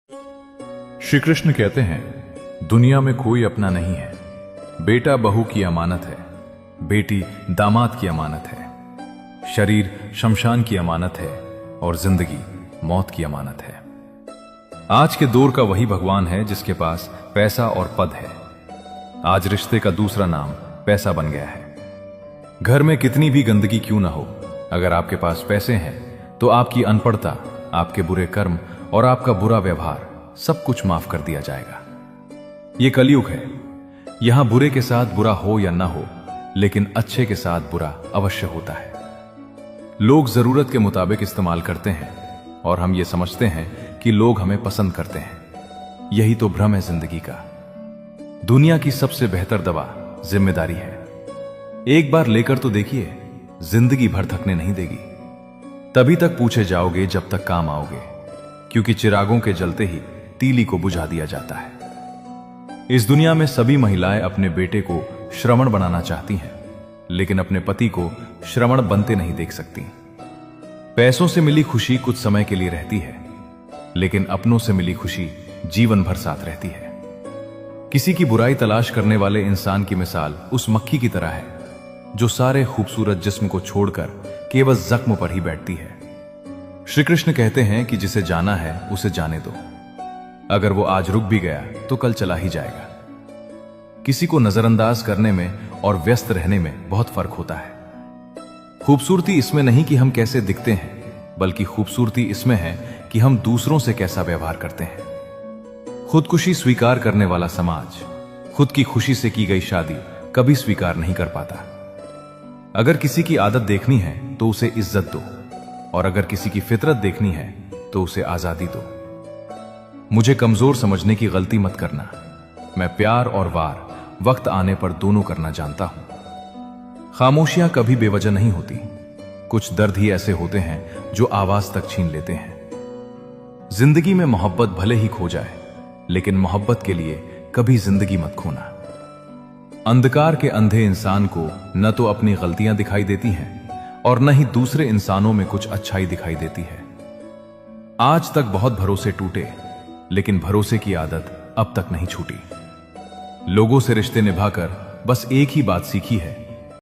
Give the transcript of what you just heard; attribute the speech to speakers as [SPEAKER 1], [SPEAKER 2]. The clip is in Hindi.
[SPEAKER 1] श्री कृष्ण कहते हैं, दुनिया में कोई अपना नहीं है। बेटा बहू की अमानत है, बेटी दामाद की अमानत है, शरीर शमशान की अमानत है और जिंदगी मौत की अमानत है। आज के दौर का वही भगवान है जिसके पास पैसा और पद है। आज रिश्ते का दूसरा नाम पैसा बन गया है। घर में कितनी भी गंदगी क्यों ना हो, अगर आपके पास पैसे हैं तो आपकी अनपढ़ता, आपके बुरे कर्म और आपका बुरा व्यवहार सब कुछ माफ कर दिया जाएगा। यह कलयुग है। यहां बुरे के साथ बुरा हो या ना हो, लेकिन अच्छे के साथ बुरा अवश्य होता है। लोग जरूरत के मुताबिक इस्तेमाल करते हैं और हम ये समझते हैं कि लोग हमें पसंद करते हैं। यही तो भ्रम है जिंदगी का। दुनिया की सबसे बेहतर दवा जिम्मेदारी है। एक बार लेकर तो देखिए, जिंदगी भर थकने नहीं देगी। तभी तक पूछे जाओगे जब तक काम आओगे, क्योंकि चिरागों के जलते ही तीली को बुझा दिया जाता है। इस दुनिया में सभी महिलाएं अपने बेटे को श्रवण बनाना चाहती हैं, लेकिन अपने पति को श्रवण बनते नहीं देख सकती। पैसों से मिली खुशी कुछ समय के लिए रहती है, लेकिन अपनों से मिली खुशी जीवन भर साथ रहती है। किसी की बुराई तलाश करने वाले इंसान की मिसाल उस मक्खी की तरह है जो सारे खूबसूरत जिस्म को छोड़कर केवल जख्म पर ही बैठती है। श्री कृष्ण कहते हैं कि जिसे जाना है उसे जाने दो। अगर वो आज रुक भी गया तो कल चला ही जाएगा। किसी को नजरअंदाज करने में और व्यस्त रहने में बहुत फर्क होता है। खूबसूरती इसमें नहीं कि हम कैसे दिखते हैं, बल्कि खूबसूरती इसमें है कि हम दूसरों से कैसा व्यवहार करते हैं। खुदकुशी स्वीकार करने वाला समाज खुद की खुशी से की गई शादी कभी स्वीकार नहीं कर पाता। अगर किसी की आदत देखनी है तो उसे इज्जत दो, और अगर किसी की फितरत देखनी है तो उसे आजादी दो। मुझे कमजोर समझने की गलती मत करना। मैं प्यार और वार वक्त आने पर दोनों करना जानता हूं। खामोशियां कभी बेवजह नहीं होती। कुछ दर्द ही ऐसे होते हैं जो आवाज तक छीन लेते हैं। जिंदगी में मोहब्बत भले ही खो जाए, लेकिन मोहब्बत के लिए कभी जिंदगी मत खोना। अंधकार के अंधे इंसान को न तो अपनी गलतियां दिखाई देती हैं और न ही दूसरे इंसानों में कुछ अच्छाई दिखाई देती है। आज तक बहुत भरोसे टूटे, लेकिन भरोसे की आदत अब तक नहीं छूटी। लोगों से रिश्ते निभाकर बस एक ही बात सीखी है